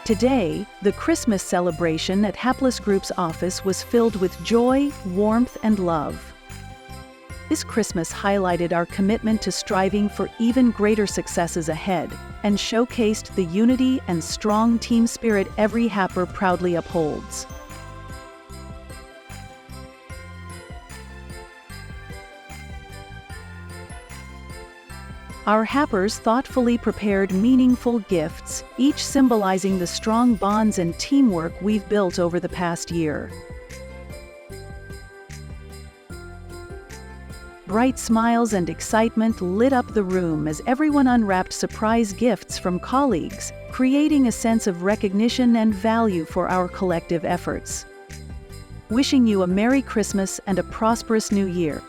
Today, the Christmas celebration at HAPLAST Group's office was filled with joy, warmth, and love. This Christmas highlighted our commitment to striving for even greater successes ahead and showcased the unity and strong team spirit every Happer proudly upholds. Our Happers thoughtfully prepared meaningful gifts, each symbolizing the strong bonds and teamwork we've built over the past year. Bright smiles and excitement lit up the room as everyone unwrapped surprise gifts from colleagues, creating a sense of recognition and value for our collective efforts. Wishing you a Merry Christmas and a prosperous New Year.